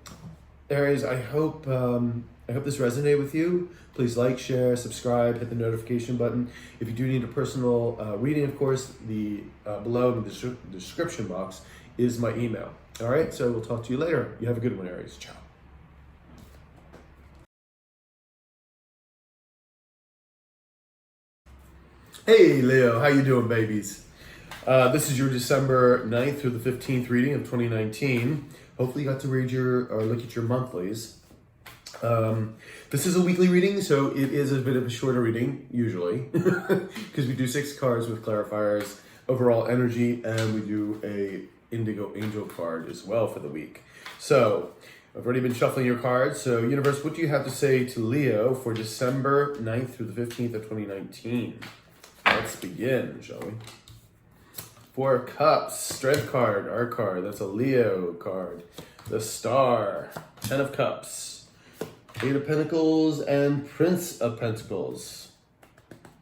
Aries, I hope this resonated with you. Please like, share, subscribe, hit the notification button. If you do need a personal reading, of course, the below in the description box is my email. All right, so we'll talk to you later. You have a good one, Aries. Ciao. Hey Leo, how you doing, babies? This is your December 9th through the 15th reading of 2019. Hopefully you got to look at your monthlies. This is a weekly reading, so it is a bit of a shorter reading, usually, because we do 6 cards with clarifiers, overall energy, and we do a Indigo Angel card as well for the week. So, I've already been shuffling your cards. So, universe, what do you have to say to Leo for December 9th through the 15th of 2019? Let's begin, shall we? 4 of Cups, Strength card, our card. That's a Leo card. The Star, 10 of Cups, 8 of Pentacles, and Prince of Pentacles.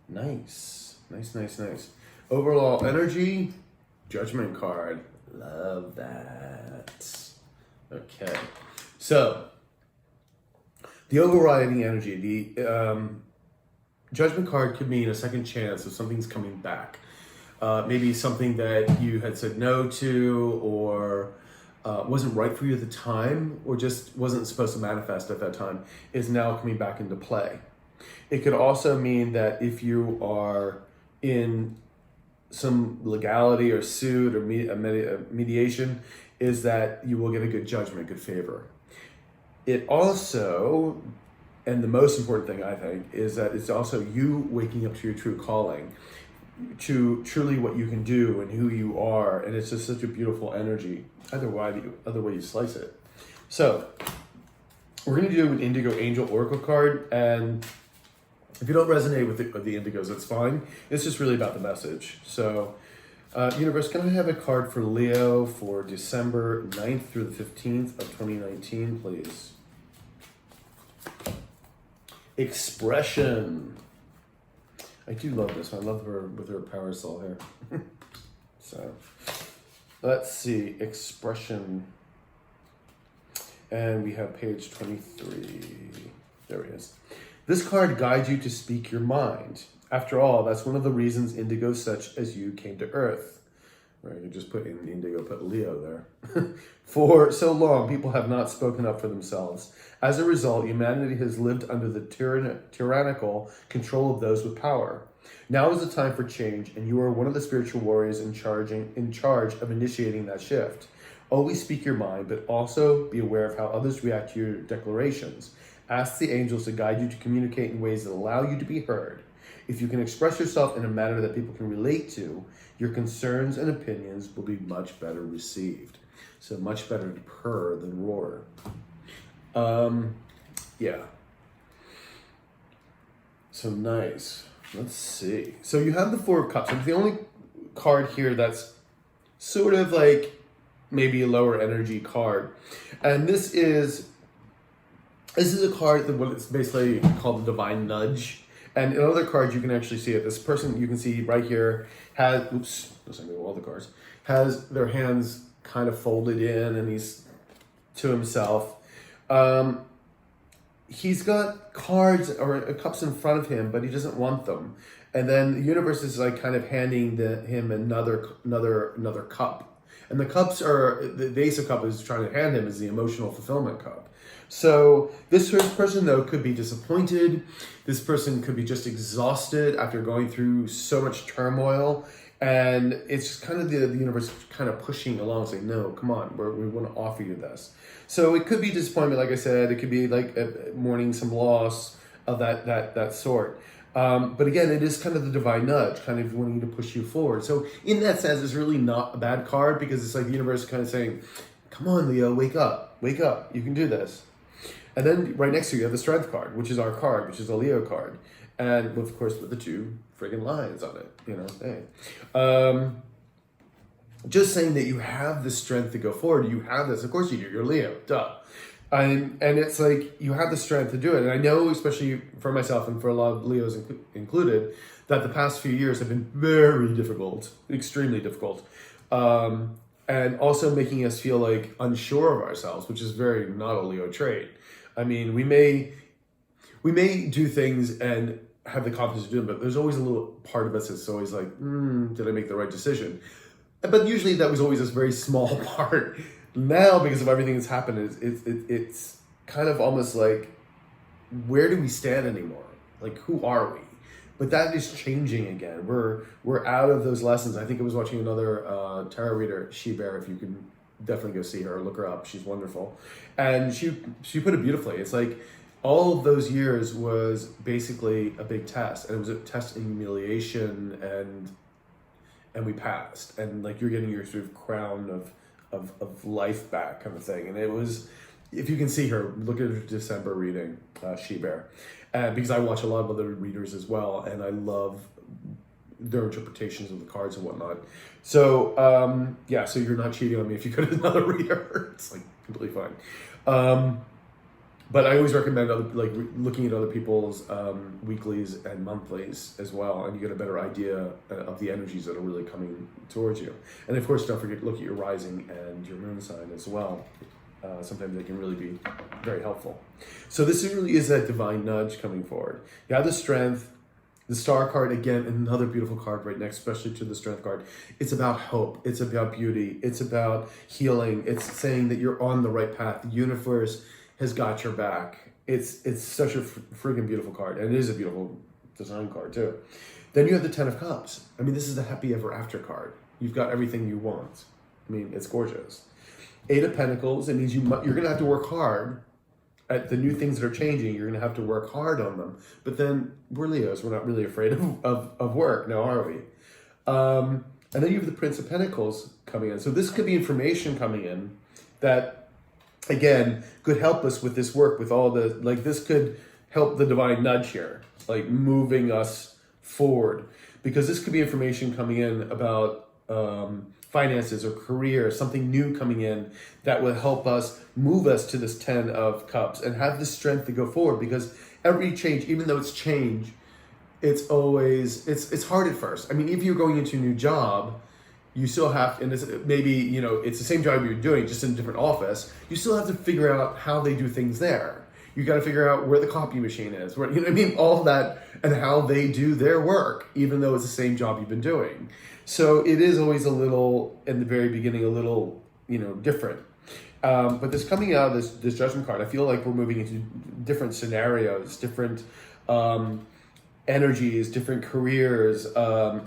Nice. Overall energy, Judgment card. Love that. Okay. So, the overriding energy, the Judgment card could mean a second chance if something's coming back. Maybe something that you had said no to, or wasn't right for you at the time, or just wasn't supposed to manifest at that time, is now coming back into play. It could also mean that if you are in some legality or suit or mediation, is that you will get a good judgment, good favor. It also, and the most important thing I think, is that it's also you waking up to your true calling, to truly what you can do and who you are, and it's just such a beautiful energy, either way you slice it. So, we're going to do an Indigo Angel Oracle card, and if you don't resonate with the Indigos, that's fine. It's just really about the message. So, universe, can I have a card for Leo for December 9th through the 15th of 2019, please? Expression. I do love this one. I love her with her parasol here. So, let's see. Expression. And we have page 23. There he is. This card guides you to speak your mind. After all, that's one of the reasons indigos such as you came to Earth. Right, you just put in Indigo, put Leo there. For so long, people have not spoken up for themselves. As a result, humanity has lived under the tyrannical control of those with power. Now is the time for change, and you are one of the spiritual warriors in charge of initiating that shift. Always speak your mind, but also be aware of how others react to your declarations. Ask the angels to guide you to communicate in ways that allow you to be heard. If you can express yourself in a manner that people can relate to, your concerns and opinions will be much better received. So much better to purr than roar. Yeah. So nice. Let's see. So you have the Four of Cups. It's the only card here that's sort of like maybe a lower energy card. And this is a card that it's basically called the Divine Nudge. And in other cards, you can actually see it. This person, you can see right here, has, oops, doesn't mean all the cards, has their hands kind of folded in, and he's to himself. He's got cards or cups in front of him, but he doesn't want them. And then the universe is like kind of handing him another cup. And the cups are, the Ace of Cups is trying to hand him is the emotional fulfillment cup. So this person, though, could be disappointed. This person could be just exhausted after going through so much turmoil. And it's just kind of the universe kind of pushing along, saying, no, come on, we want to offer you this. So it could be disappointment, like I said. It could be like mourning some loss of that sort. But again, it is kind of the divine nudge, kind of wanting to push you forward. So in that sense, it's really not a bad card, because it's like the universe kind of saying, come on, Leo, wake up, you can do this. And then right next to you have the Strength card, which is our card, which is a Leo card. And of course, with the two friggin' lions on it, hey. Just saying that you have the strength to go forward. You have this. Of course you do. You're Leo, duh. And it's like you have the strength to do it. And I know, especially for myself and for a lot of Leos included, that the past few years have been very difficult, extremely difficult. And also making us feel like unsure of ourselves, which is very not a Leo trait. I mean, we may do things and have the confidence to do them, but there's always a little part of us that's always like, did I make the right decision? But usually that was always this very small part. Now, because of everything that's happened, it's kind of almost like, where do we stand anymore? Like, who are we? But that is changing again. We're out of those lessons. I think I was watching another tarot reader, She-Bear, if you can definitely go see her, look her up. She's wonderful. And she put it beautifully. It's like all of those years was basically a big test. And it was a test in humiliation, and we passed. And like you're getting your sort of crown of life back kind of thing. And it was, if you can see her, look at her December reading, She-Bear. Because I watch a lot of other readers as well, and I love their interpretations of the cards and whatnot. So, yeah, so you're not cheating on me if you go to another reader. It's like completely fine. But I always recommend looking at other people's weeklies and monthlies as well, and you get a better idea of the energies that are really coming towards you. And of course, don't forget to look at your rising and your moon sign as well. Sometimes they can really be very helpful. So this really is that divine nudge coming forward. You have the Strength, the Star card, again, another beautiful card right next, especially to the Strength card. It's about hope. It's about beauty. It's about healing. It's saying that you're on the right path. The universe has got your back. It's such a friggin' beautiful card. And it is a beautiful design card too. Then you have the Ten of Cups. I mean, this is the happy ever after card. You've got everything you want. I mean, it's gorgeous. Eight of Pentacles, it means you're going to have to work hard at the new things that are changing. You're going to have to work hard on them. But then we're Leos. We're not really afraid of work now, are we? And then you have the Prince of Pentacles coming in. So this could be information coming in that, again, could help us with this work, with all the, like this could help the divine nudge here, like moving us forward. Because this could be information coming in about finances or career, something new coming in that will help us move us to this 10 of Cups and have the strength to go forward. Because every change, even though it's change, it's always, it's hard at first. I mean, if you're going into a new job, you still have, and it's maybe, it's the same job you're doing, just in a different office, you still have to figure out how they do things there. You got to figure out where the copy machine is, where, you know what I mean? All that, and how they do their work, even though it's the same job you've been doing. So it is always a little, in the very beginning, a little, different. But this coming out of this judgment card, I feel like we're moving into different scenarios, different energies, different careers.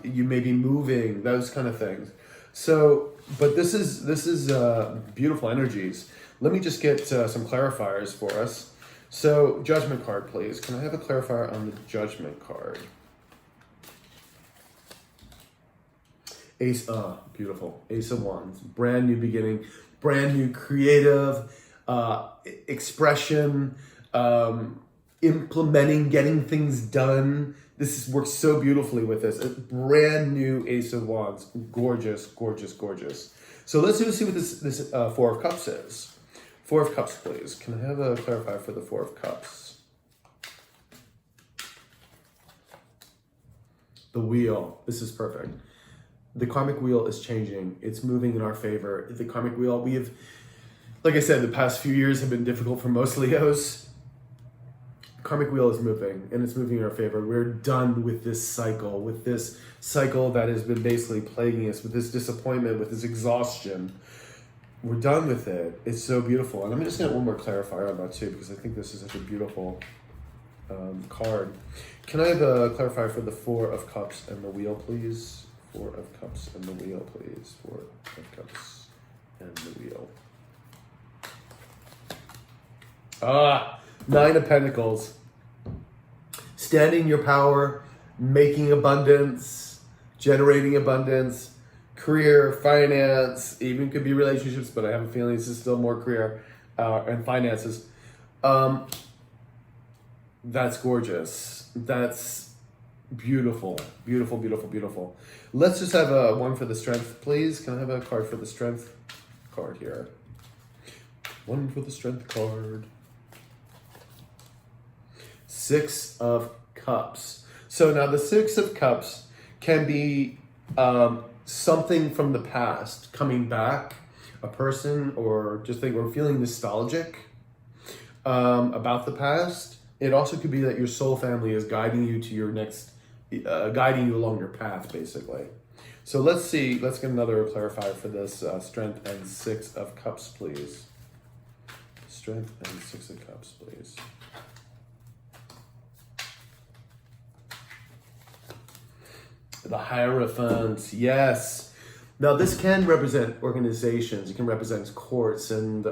You may be moving, those kind of things. So, but this is beautiful energies. Let me just get some clarifiers for us. So, judgment card, please. Can I have a clarifier on the judgment card? Ace, beautiful. Ace of Wands, brand new beginning, brand new creative expression, implementing, getting things done. Works so beautifully with this. A brand new Ace of Wands, gorgeous, gorgeous, gorgeous. So let's see what this Four of Cups is. Four of Cups, please. Can I have a clarifier for the Four of Cups? The Wheel. This is perfect. The karmic wheel is changing. It's moving in our favor. The karmic wheel, like I said, the past few years have been difficult for most Leos. The karmic wheel is moving, and it's moving in our favor. We're done with this cycle that has been basically plaguing us, with this disappointment, with this exhaustion. We're done with it. It's so beautiful. And I'm just going to get one more clarifier on that too, because I think this is such a beautiful card. Can I have a clarifier for the Four of Cups and the Wheel, please? Four of Cups and the Wheel, please. Four of Cups and the Wheel. Nine of Pentacles. Standing in your power, making abundance, generating abundance, career, finance, even could be relationships, but I have a feeling this is still more career and finances. That's gorgeous. That's beautiful, beautiful, beautiful, beautiful. Let's just have a one for the Strength, please. Can I have a card for the Strength card here? One for the Strength card. Six of Cups. So now the Six of Cups can be something from the past coming back, a person, or just think we're feeling nostalgic about the past. It also could be that your soul family is guiding you to your next, guiding you along your path, basically. So let's see, let's get another clarifier for this Strength and Six of Cups, please. Strength and Six of Cups, please. The Hierophant, yes. Now this can represent organizations. It can represent courts and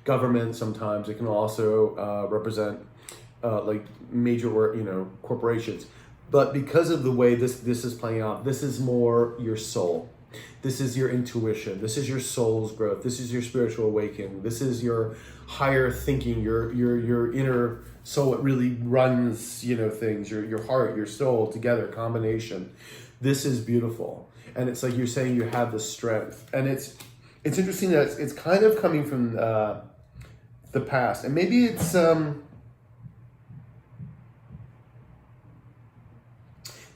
government sometimes. It can also represent like major, corporations. But because of the way this is playing out, this is more your soul. This is your intuition. This is your soul's growth. This is your spiritual awakening. This is your higher thinking, your inner soul. It really runs, things, your heart, your soul together, combination. This is beautiful. And it's like you're saying you have the strength. And it's interesting that it's kind of coming from the past. And maybe it's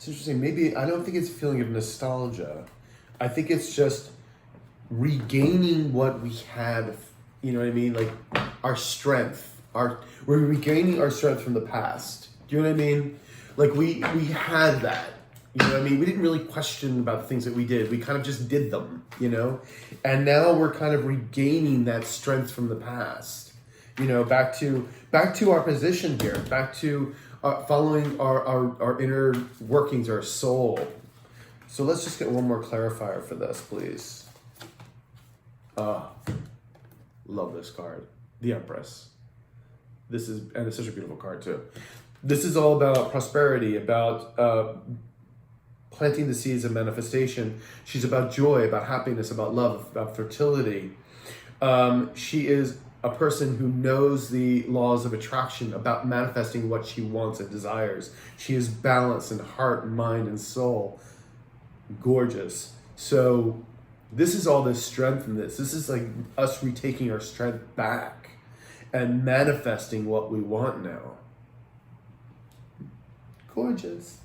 interesting. Maybe I don't think it's a feeling of nostalgia. I think it's just regaining what we had, you know what I mean? Like our strength. We're regaining our strength from the past. Do you know what I mean? Like we had that. You know what I mean? We didn't really question about the things that we did. We kind of just did them, And now we're kind of regaining that strength from the past. Back to our position here, back to following our inner workings, our soul. So let's just get one more clarifier for this, please. Love this card, the Empress. And it's such a beautiful card too. This is all about prosperity, about planting the seeds of manifestation. She's about joy, about happiness, about love, about fertility. She is a person who knows the laws of attraction, about manifesting what she wants and desires. She is balanced in heart, mind, and soul. Gorgeous. So this is all this strength in this. This is like us retaking our strength back and manifesting what we want now. Gorgeous.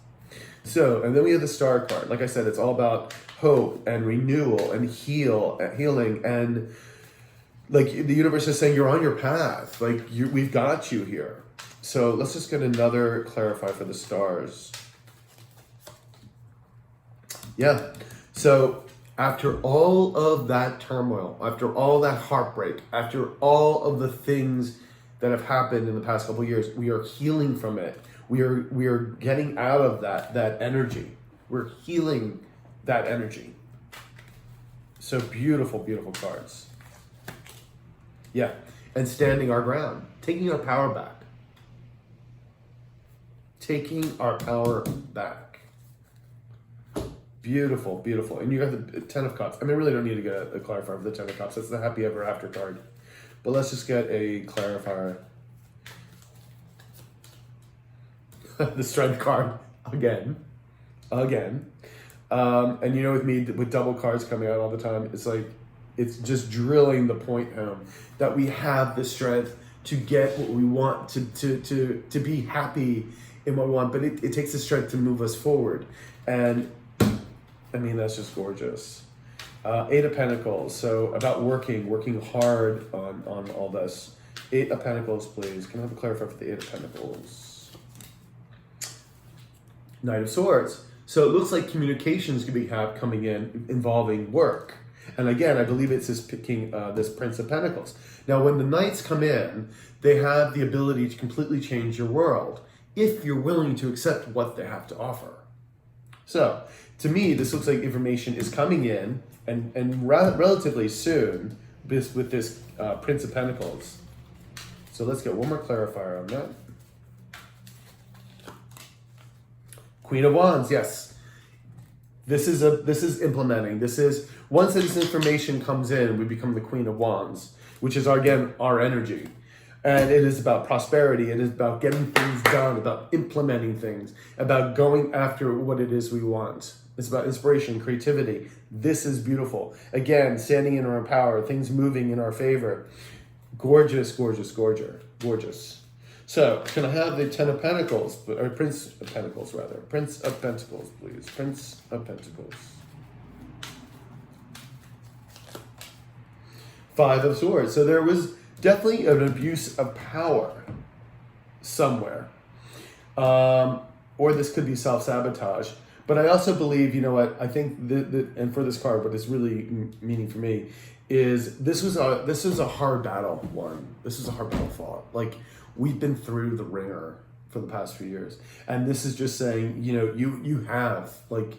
So, and then we have the Star card. Like I said, it's all about hope and renewal and healing and like the universe is saying you're on your path. Like we've got you here. So let's just get another clarify for the stars. Yeah. So after all of that turmoil, after all that heartbreak, after all of the things that have happened in the past couple of years, we are healing from it. We are getting out of that energy. We're healing that energy. So beautiful, beautiful cards. Yeah. And standing our ground, taking our power back. Taking our power back. Beautiful, beautiful. And you got the Ten of Cups. I mean, I really don't need to get a clarifier for the Ten of Cups. That's the happy ever after card. But let's just get a clarifier. The Strength card again. And you know, with me, with double cards coming out all the time, it's like, it's just drilling the point home that we have the strength to get what we want, to be happy in what we want, but it takes the strength to move us forward. And I mean, that's just gorgeous. Eight of Pentacles, so about working hard on all this. Eight of Pentacles, please. Can I have a clarifier for the Eight of Pentacles? Knight of Swords. So it looks like communications could be coming in involving work. And again, I believe it's this picking this Prince of Pentacles. Now, when the Knights come in, they have the ability to completely change your world if you're willing to accept what they have to offer. So, to me, this looks like information is coming in and relatively soon with this Prince of Pentacles. So let's get one more clarifier on that. Queen of Wands, yes. This is implementing. This is, once this information comes in, we become the Queen of Wands, which is, again, our energy. And it is about prosperity. It is about getting things done, about implementing things, about going after what it is we want. It's about inspiration, creativity. This is beautiful. Again, standing in our power, things moving in our favor. Gorgeous, gorgeous, gorgeous. So, can I have the Ten of Pentacles, or Prince of Pentacles, rather. Prince of Pentacles, please. Prince of Pentacles. Five of Swords. So there was definitely an abuse of power somewhere. Or this could be self-sabotage. But I also believe, you know what, I think, and for this card, what is really meaning for me is this was a hard battle won. This was a hard battle fought. Like, we've been through the ringer for the past few years. And this is just saying, you know, you have, like,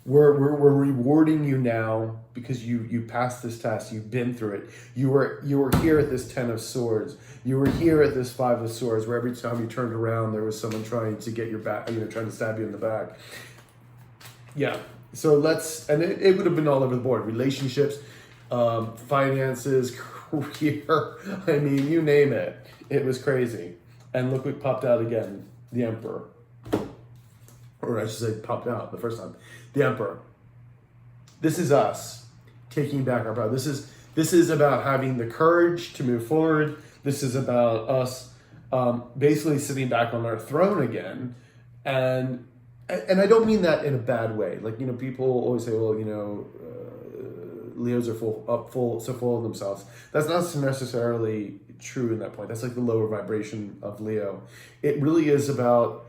we're rewarding you now because you passed this test. You've been through it. You were here at this Ten of Swords. You were here at this Five of Swords, where every time you turned around, there was someone trying to get your back, you know, trying to stab you in the back. Yeah. So and it would have been all over the board. Relationships, finances, career. I mean, you name it. It was crazy. And look what popped out again. The Emperor. Or I should say popped out the first time. The Emperor. This is us taking back our power. This is about having the courage to move forward. This is about us basically sitting back on our throne again. And I don't mean that in a bad way. Like, you know, people always say, well, you know, Leos are so full of themselves. That's not necessarily true in that point. That's like the lower vibration of Leo. It really is about,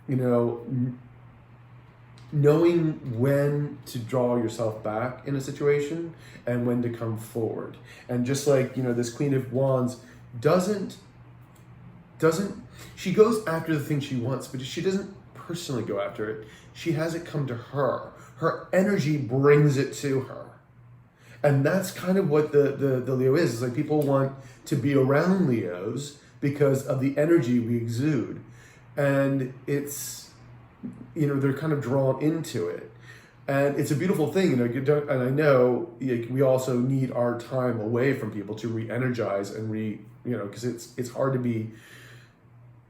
you know, knowing when to draw yourself back in a situation and when to come forward. And just like, you know, this Queen of Wands doesn't, she goes after the thing she wants, but she doesn't personally go after it. She has it come to her. Her energy brings it to her. And that's kind of what the Leo is. It's like people want to be around Leos because of the energy we exude. And it's, you know, they're kind of drawn into it. And it's a beautiful thing, you know, and I know we also need our time away from people to re-energize and you know, because it's hard to be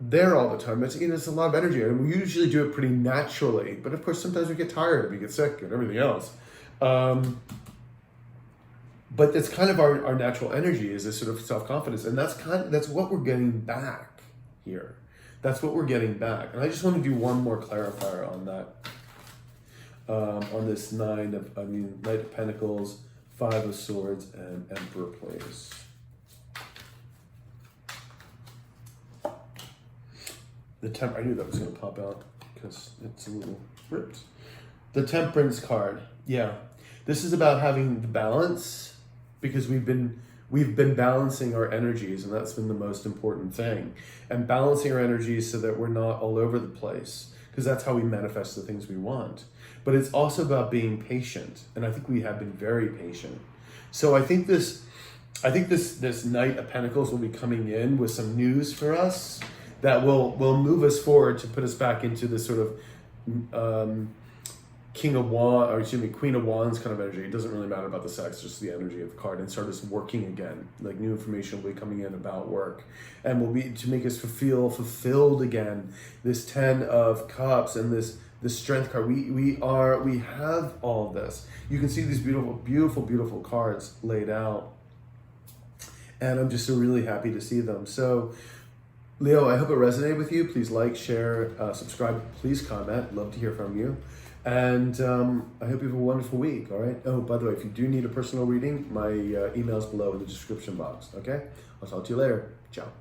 there all the time. It's, you know, it's a lot of energy, and we usually do it pretty naturally. But of course, sometimes we get tired and we get sick and everything else. But it's kind of our natural energy is this sort of self-confidence, and that's what we're getting back here. That's what we're getting back. And I just want to do one more clarifier on that. On this Knight of Pentacles, Five of Swords, and Emperor, please. I knew that was going to pop out because it's a little ripped. The Temperance card. Yeah. This is about having the balance, because we've been balancing our energies, and that's been the most important thing. And balancing our energies so that we're not all over the place, because that's how we manifest the things we want. But it's also about being patient, and I think we have been very patient. So I think this Knight of Pentacles will be coming in with some news for us that will move us forward to put us back into this sort of Queen of Wands kind of energy. It doesn't really matter about the sex, just the energy of the card, and start us working again. Like new information will be coming in about work, and will be to make us feel fulfilled again. This 10 of Cups and this Strength card. We have all this. You can see these beautiful cards laid out, and I'm just so really happy to see them. So Leo, I hope it resonated with you. Please like, share, subscribe. Please comment. Love to hear from you. And I hope you have a wonderful week, all right? Oh, by the way, if you do need a personal reading, my email's below in the description box, okay? I'll talk to you later. Ciao.